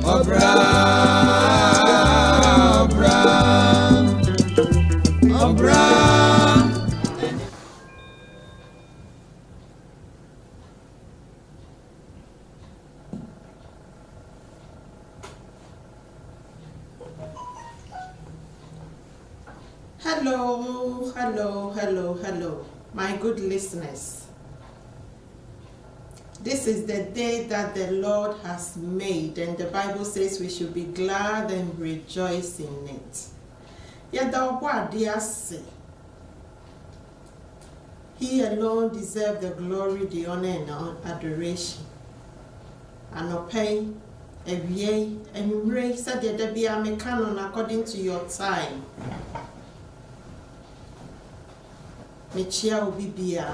Obra, obra, obra. Hello, my good listeners. This is the day that the Lord has made, and the Bible says we should be glad and rejoice in it. He alone deserves the glory, the honor, and adoration. And obey, and embrace the be canon according to your time. Mechia obibia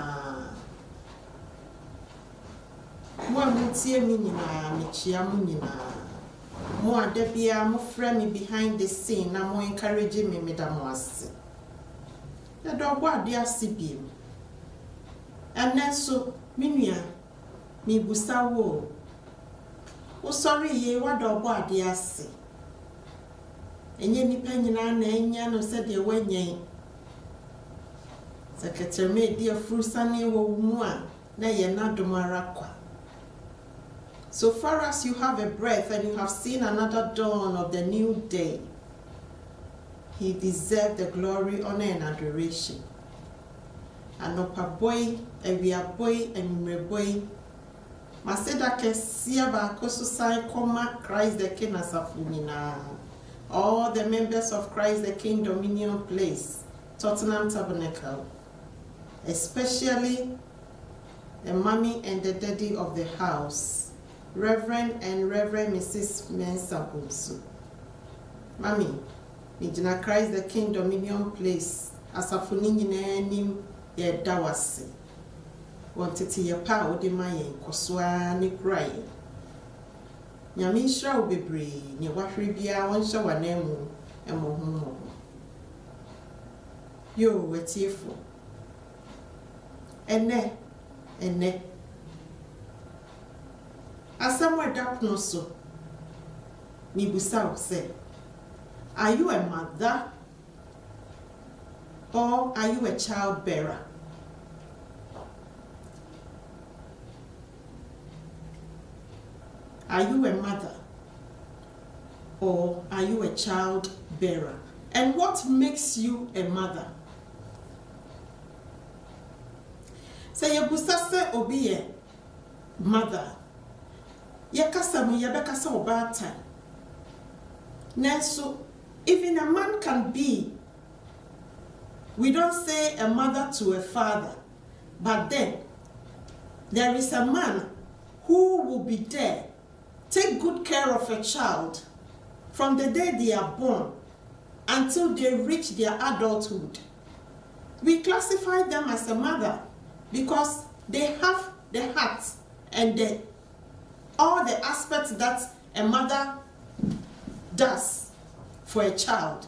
mo amutie mi nyina mechia mu nyina mo adabia mo frɛ me behind the scene na mo encourage me medam ase ya do gbo ade ase biem aneso minua mi busawo o sorry ye wa do gbo ade ase enye nipa nyina na enya no se de wanyen Secretary dear Frusani Womua, Nayana Domarakwa. So far as you have a breath and you have seen another dawn of the new day, he deserves the glory, honor, and adoration. Anopa boy, Ewia boy, and Mreboy. Maseda Kesia Bakosu Sai Koma, Christ the King Asafumina. All the members of Christ the King Dominion Place, Tottenham Tabernacle. Especially the mommy and the daddy of the house, Reverend and Reverend Mrs. Mensah Bunsu. Mommy, Mijina Christ the King Dominion Place, Asafuni Nim ye dawasi. Wantiti ye pa odimaye koswa ni cry. Nyamisha ubebre, ni wafribia wansha wanemu emohumo. Yo, wetiefo. Ene asamwe dapno so mibusa say, are you a mother or are you a child bearer? Are you a mother or are you a child bearer? And what makes you a mother? Say ye busase obi ye mother. Ye kasa mu ye bekasa obata. Nanso even a man can be, we don't say a mother to a father, but then there is a man who will be there, take good care of a child from the day they are born until they reach their adulthood. We classify them as a mother because they have the heart and all the aspects that a mother does for a child.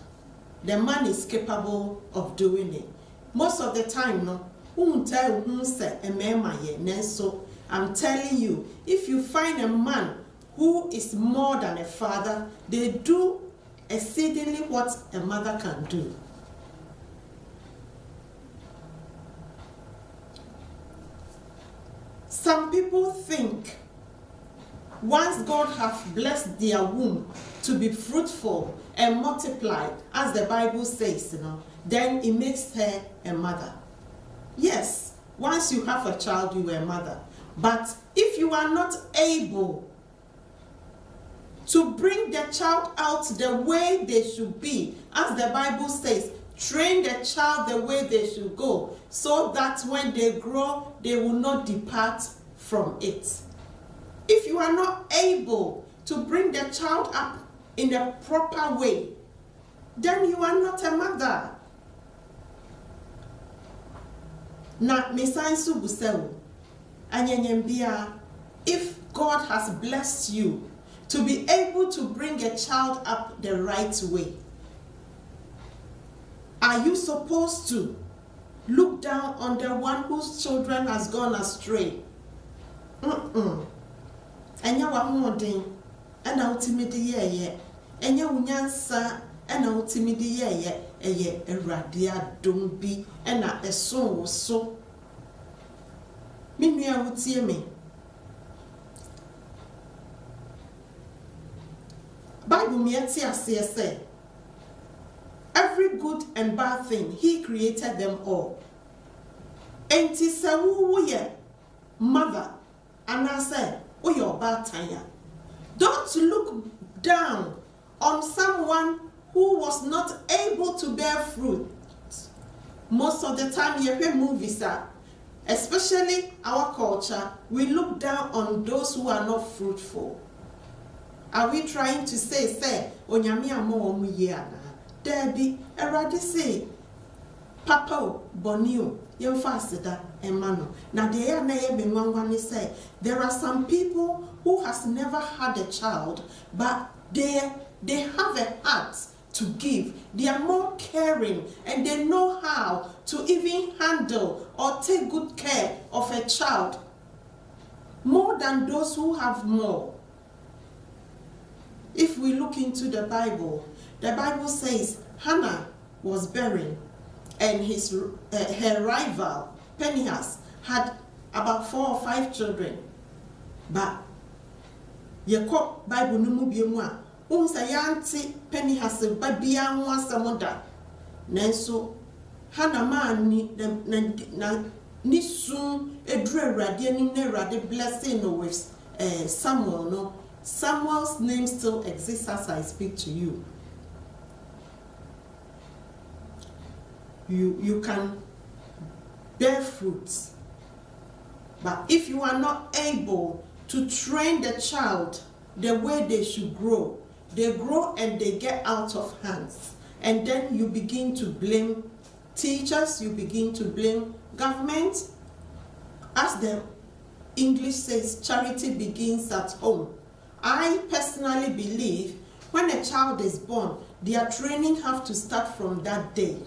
The man is capable of doing it. Most of the time, no, so I'm telling you, if you find a man who is more than a father, they do exceedingly what a mother can do. Some people think once God has blessed their womb to be fruitful and multiplied, as the Bible says, then it makes her a mother. Yes, once you have a child, you are a mother. But if you are not able to bring the child out the way they should be, as the Bible says, train the child the way they should go, so that when they grow, they will not depart from it. If you are not able to bring the child up in a proper way, then you are not a mother. Na mesansu busewu, anyanyembia, if God has blessed you to be able to bring a child up the right way, are you supposed to look down on the one whose children has gone astray? Anya wa hoden ɛna wotimi de yɛyɛ ɛnyɛ wo nyansa ɛna wotimi de yɛyɛ ɛyɛ Awurade adom bi ɛna ɛso wo so. Me nua wotie me, Bible me ati aseɛ sɛ every good and bad thing he created them all. Enti sɛ wo yɛ mother anase wo yɛ ɔbaatan, don't look down on someone who was not able to bear fruit. Most of the time you hear movies, especially our culture, we look down on those who are not fruitful. Are we trying to say onyame amo omu ye ana? Debi Erade say papa bonio yemfa aseda emano. Na de ya na ye benwanwa say there are some people who has never had a child, but they have a heart to give. They are more caring and they know how to even handle or take good care of a child more than those who have more. If we look into the Bible says Hannah was barren and her rival Phinehas had about 4 or 5 children. But Yeko Bible numu biemu a unsa yanti Phinehas ba bia ho asamoda. Nanso Hannah man ni sun edru Awurade anim na Awurade blessing no with Samuel no. Samuel's name still exists as I speak to you. You can bear fruits, but if you are not able to train the child the way they should grow, they grow and they get out of hands, and then you begin to blame teachers, you begin to blame government. As the English says, charity begins at home. I personally believe when a child is born, their training have to start from that day.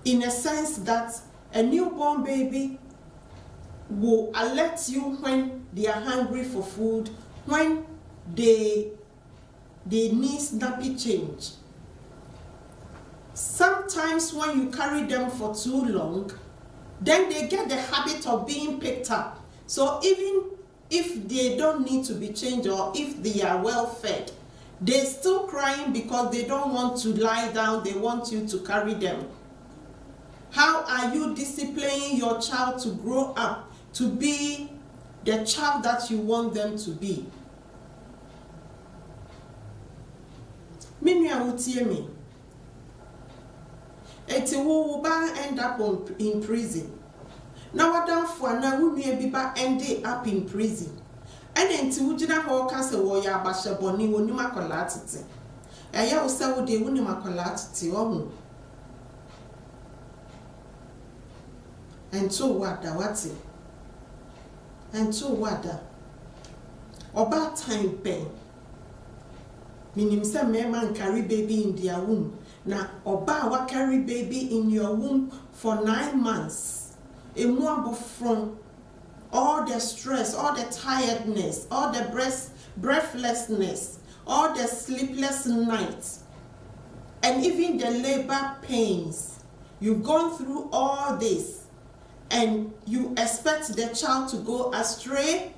In a sense that a newborn baby will alert you when they are hungry for food, when they need snappy change. Sometimes when you carry them for too long, then they get the habit of being picked up. So even if they don't need to be changed or if they are well fed, they're still crying because they don't want to lie down, they want you to carry them. How are you disciplining your child to grow up to be the child that you want them to be? Minua utie me. Eti wo ba end up in prison. Now wadamfo na wunua bi ba end up in prison. Ene enti wugina ho ka se wo ya abahye boni wonim akola atete. Eye wo se wo de wonim akola atete wo hu. Ento wada wate. Ento wada. Oba time pen. Minim se me man carry baby in their womb. Na oba wa carry baby in your womb for 9 months. From all the stress, all the tiredness, all the breathlessness, all the sleepless nights, and even the labor pains. You've gone through all this, and you expect the child to go astray?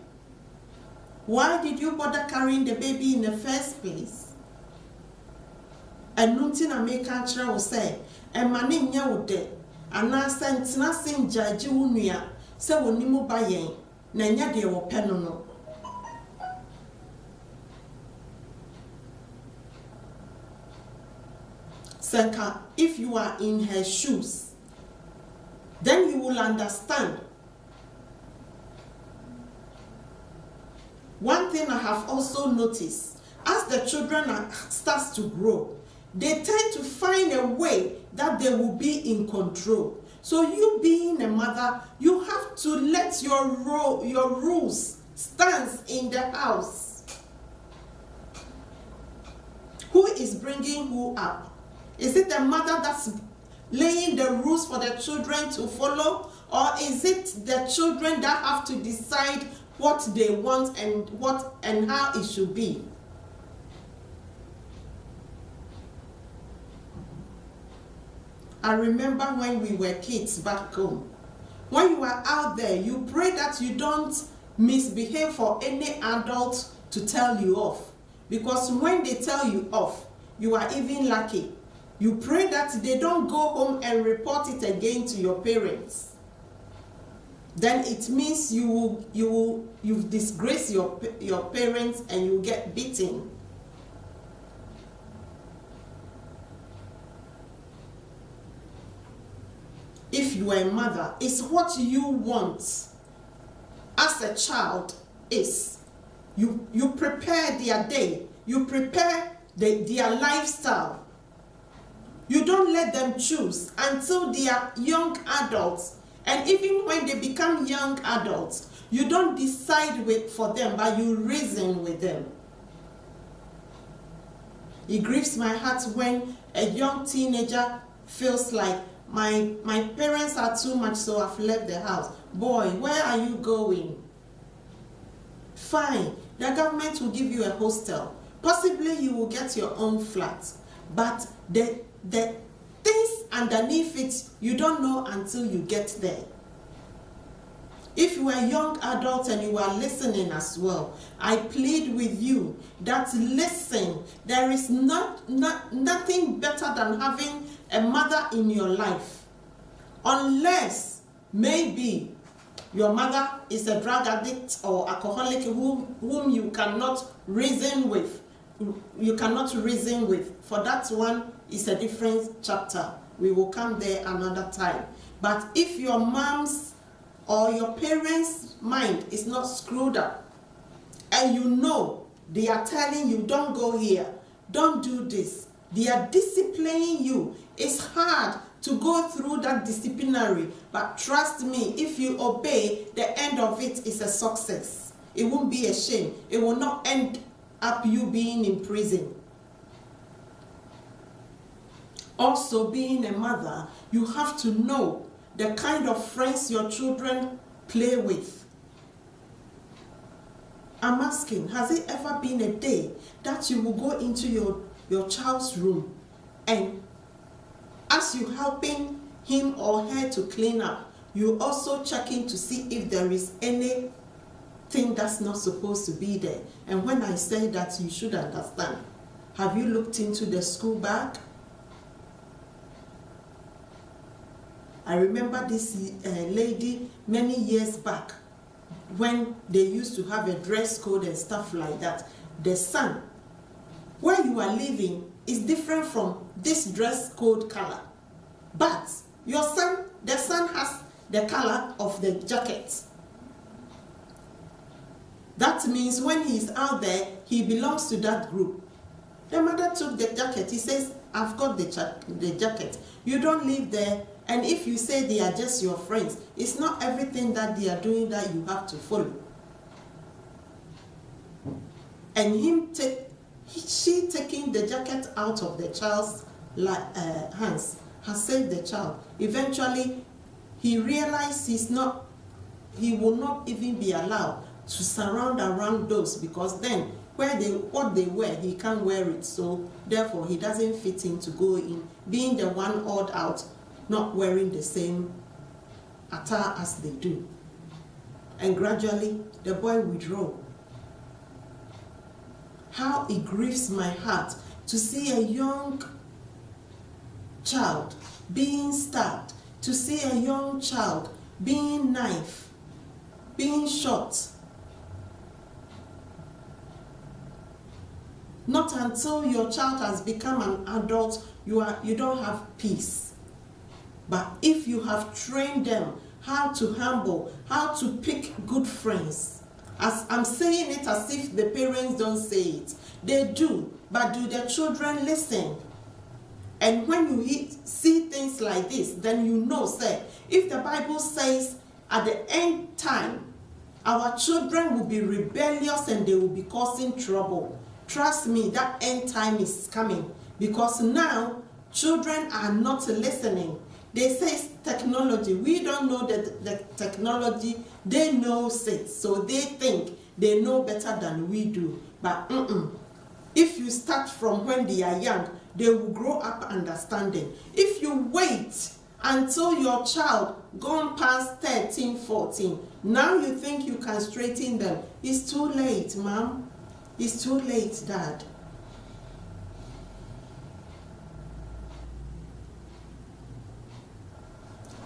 Why did you bother carrying the baby in the first place? And nothing I make a will say, and my name yawde. Ana sentina senjaji unua se wonimu bayen na nya de wo pe no. Senka, if you are in her shoes, then you will understand. One thing I have also noticed, as the children starts to grow, they tend to find a way that they will be in control. So you being a mother, you have to let your rules stand in the house. Who is bringing who up? Is it the mother that's laying the rules for the children to follow? Or is it the children that have to decide what they want and how it should be. I remember when we were kids back home. When you are out there, you pray that you don't misbehave for any adult to tell you off. Because when they tell you off, you are even lucky. You pray that they don't go home and report it again to your parents. Then it means you've disgraced your parents and you get beaten. If you are a mother, it's what you want as a child is. You prepare their day. You prepare their lifestyle. You don't let them choose until they are young adults. And even when they become young adults, you don't decide for them, but you reason with them. It grieves my heart when a young teenager feels like, my parents are too much, so I've left the house. Boy, where are you going? Fine, the government will give you a hostel. Possibly you will get your own flat. But the things underneath it, you don't know until you get there. If you are a young adult and you are listening as well, I plead with you that listen. There is nothing better than having a mother in your life. Unless maybe your mother is a drug addict or alcoholic whom you cannot reason with. You cannot reason with. For that one is a different chapter. We will come there another time. But if your mom's or your parents' mind is not screwed up, and you know they are telling you, don't go here, don't do this, they are disciplining you. It's hard to go through that disciplinary, but trust me, if you obey, the end of it is a success. It won't be a shame. It will not end up you being in prison. Also, being a mother, you have to know the kind of friends your children play with. I'm asking, has it ever been a day that you will go into your child's room and as you helping him or her to clean up, you also checking to see if there is anything that's not supposed to be there? And when I say that, you should understand. Have you looked into the school bag? I remember this lady many years back when they used to have a dress code and stuff like that. The son, where you are living, is different from this dress code color. But your son, the son has the color of the jacket. That means when he's out there, he belongs to that group. The mother took the jacket. He says, I've got the jacket. You don't live there. And if you say they are just your friends, it's not everything that they are doing that you have to follow. And she taking the jacket out of the child's hands has saved the child. Eventually, he realized he will not even be allowed to surround around those, because then what they wear, he can't wear it. So therefore, he doesn't fit in to go in, being the one odd out, not wearing the same attire as they do. And gradually, the boy withdrew. How it grieves my heart to see a young child being stabbed, to see a young child being knifed, being shot. Not until your child has become an adult, you don't have peace. But if you have trained them how to humble, how to pick good friends, as I'm saying it as if the parents don't say it, they do, but do the children listen? And when you see things like this, then you know, say, if the Bible says at the end time, our children will be rebellious and they will be causing trouble. Trust me, that end time is coming, because now children are not listening. They say technology. We don't know the technology They know it, so they think they know better than we do. But if you start from when they are young, they will grow up understanding. If you wait until your child gone past 13, 14, now you think you can straighten them, it's too late, mom. It's too late, dad.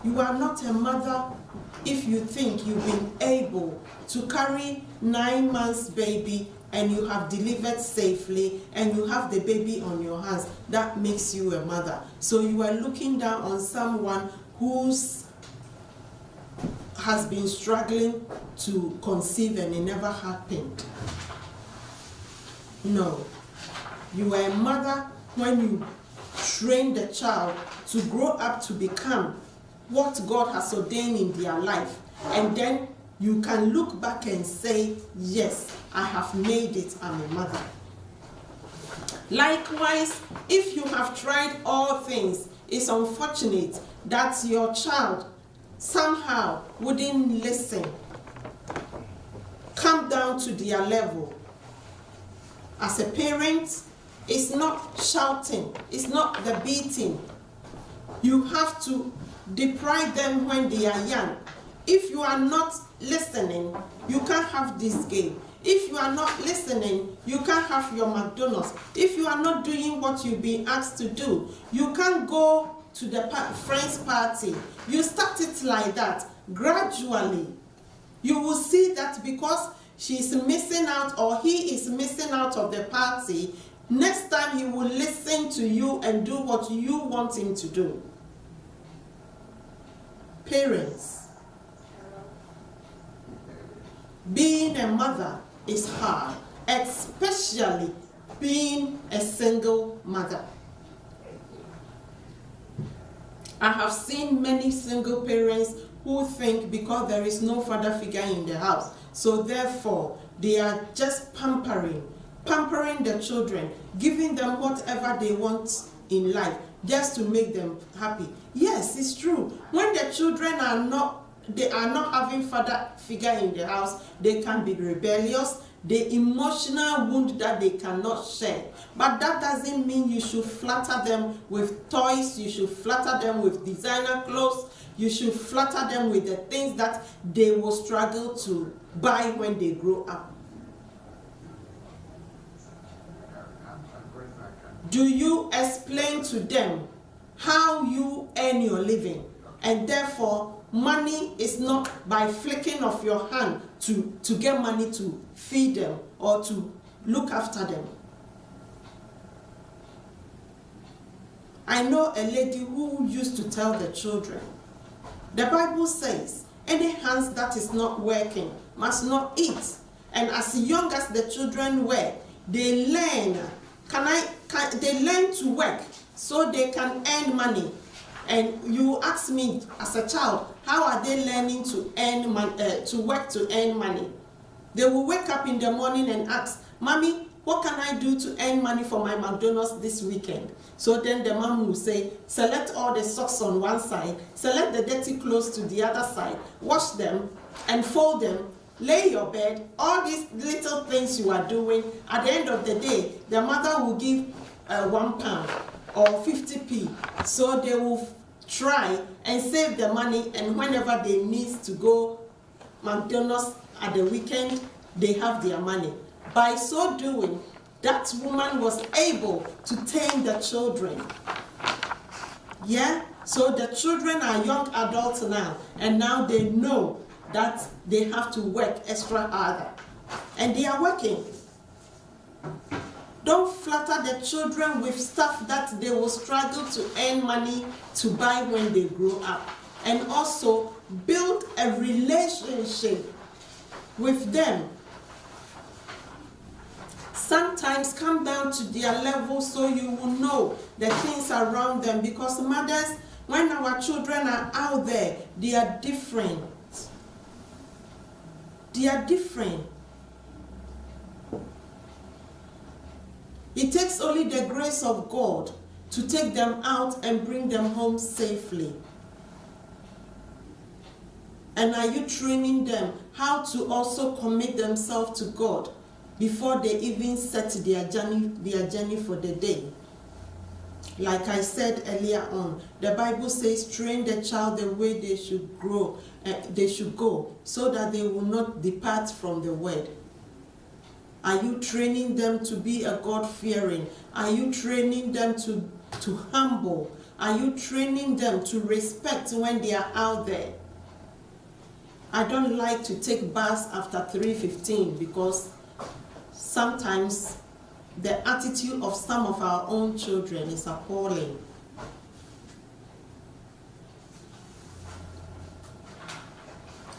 You are not a mother if you think you've been able to carry 9 months baby and you have delivered safely and you have the baby on your hands. That makes you a mother. So you are looking down on someone who's has been struggling to conceive and it never happened. No. You are a mother when you train the child to grow up to become what God has ordained in their life. And then you can look back and say, yes, I have made it, I'm a mother. Likewise, if you have tried all things, it's unfortunate that your child somehow wouldn't listen, come down to their level. As a parent, it's not shouting, it's not the beating. You have to deprive them when they are young. If you are not listening, you can't have this game. If you are not listening, you can't have your McDonald's. If you are not doing what you've been asked to do, you can't go to the friend's party. You start it like that. Gradually, you will see that because she's missing out or he is missing out of the party, next time he will listen to you and do what you want him to do. Parents, being a mother is hard, especially being a single mother. I have seen many single parents who think because there is no father figure in the house, so therefore they are just pampering the children, giving them whatever they want in life just to make them happy. Yes, it's true. When the children are not having father figure in the house, they can be rebellious, the emotional wound that they cannot share. But that doesn't mean you should flatter them with toys, you should flatter them with designer clothes, you should flatter them with the things that they will struggle to buy when they grow up. Do you explain to them how you earn your living? And therefore, money is not by flicking of your hand to get money to feed them or to look after them. I know a lady who used to tell the children, the Bible says, any hands that is not working must not eat. And as young as the children were, they learn. They learn to work so they can earn money. And you ask me as a child, how are they learning to earn money, to work to earn money? They will wake up in the morning and ask, Mommy, what can I do to earn money for my McDonald's this weekend? So then the mom will say, select all the socks on one side, select the dirty clothes to the other side, wash them and fold them, lay your bed, all these little things you are doing. At the end of the day, the mother will give £1 or 50p. So they will try and save the money, and whenever they need to go McDonald's at the weekend, they have their money. By so doing, that woman was able to tame the children. Yeah? So the children are young adults now, and now they know that they have to work extra harder. And they are working. Don't flatter the children with stuff that they will struggle to earn money to buy when they grow up. And also build a relationship with them. Sometimes come down to their level so you will know the things around them, because mothers, when our children are out there, they are different. They are different. It takes only the grace of God to take them out and bring them home safely. And are you training them how to also commit themselves to God before they even set their journey for the day? Like I said earlier on, the Bible says, train the child the way they should go, so that they will not depart from the word. Are you training them to be a God-fearing? Are you training them to humble? Are you training them to respect when they are out there? I don't like to take baths after 3:15 because sometimes the attitude of some of our own children is appalling.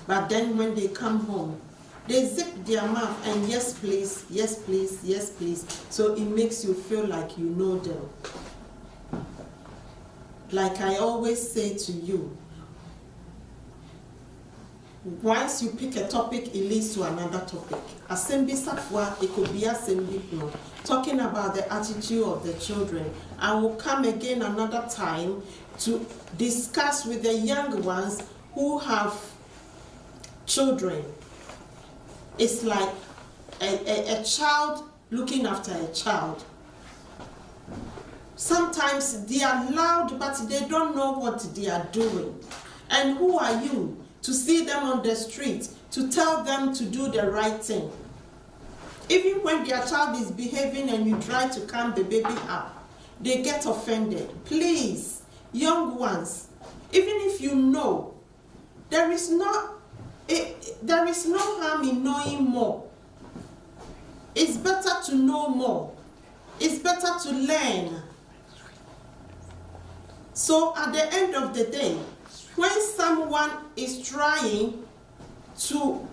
But then when they come home, they zip their mouth and yes please, yes please, yes please. So it makes you feel like you know them. Like I always say to you, once you pick a topic, it leads to another topic. Assembly Safwa, it could be assembly no. Talking about the attitude of the children. I will come again another time to discuss with the young ones who have children. It's like a child looking after a child. Sometimes they are loud, but they don't know what they are doing. And who are you to see them on the street, to tell them to do the right thing? Even when their child is behaving and you try to calm the baby up, they get offended. Please, young ones, even if you know, there is no harm in knowing more. It's better to know more. It's better to learn. So at the end of the day, when someone is trying to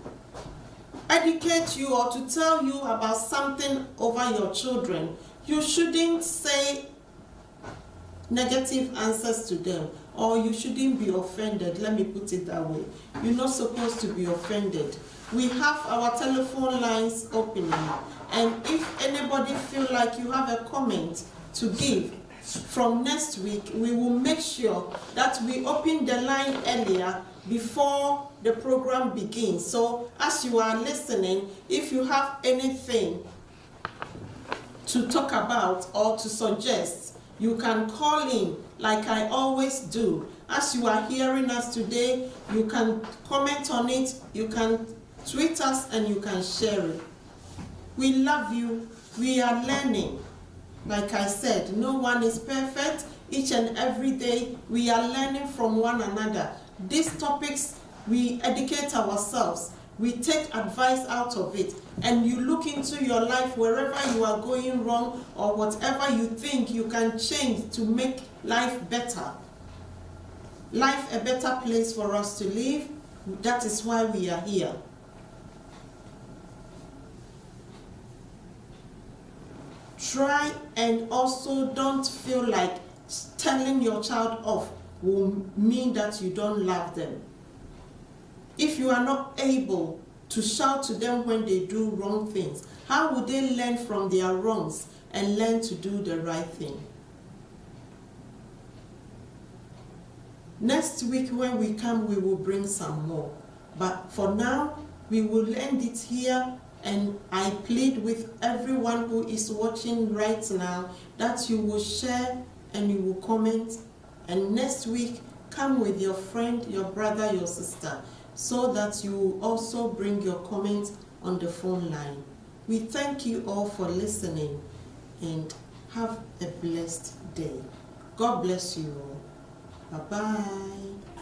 educate you or to tell you about something over your children, you shouldn't say negative answers to them, or you shouldn't be offended. Let me put it that way. You're not supposed to be offended. We have our telephone lines opening, and if anybody feel like you have a comment to give, from next week we will make sure that we open the line earlier before the program begins. So as you are listening, if you have anything to talk about or to suggest, you can call in like I always do. As you are hearing us today, you can comment on it, you can tweet us, and you can share it. We love you. We are learning. Like I said, no one is perfect. Each and every day we are learning from one another. These topics, we educate ourselves. We take advice out of it, and you look into your life wherever you are going wrong or whatever you think you can change to make life better. Life a better place for us to live. That is why we are here. Try and also don't feel like telling your child off will mean that you don't love them. If you are not able to shout to them when they do wrong things, how would they learn from their wrongs and learn to do the right thing? Next week when we come, we will bring some more. But for now, we will end it here. And I plead with everyone who is watching right now that you will share and you will comment. And next week, come with your friend, your brother, your sister, so that you will also bring your comments on the phone line. We thank you all for listening and have a blessed day. God bless you all. Bye-bye.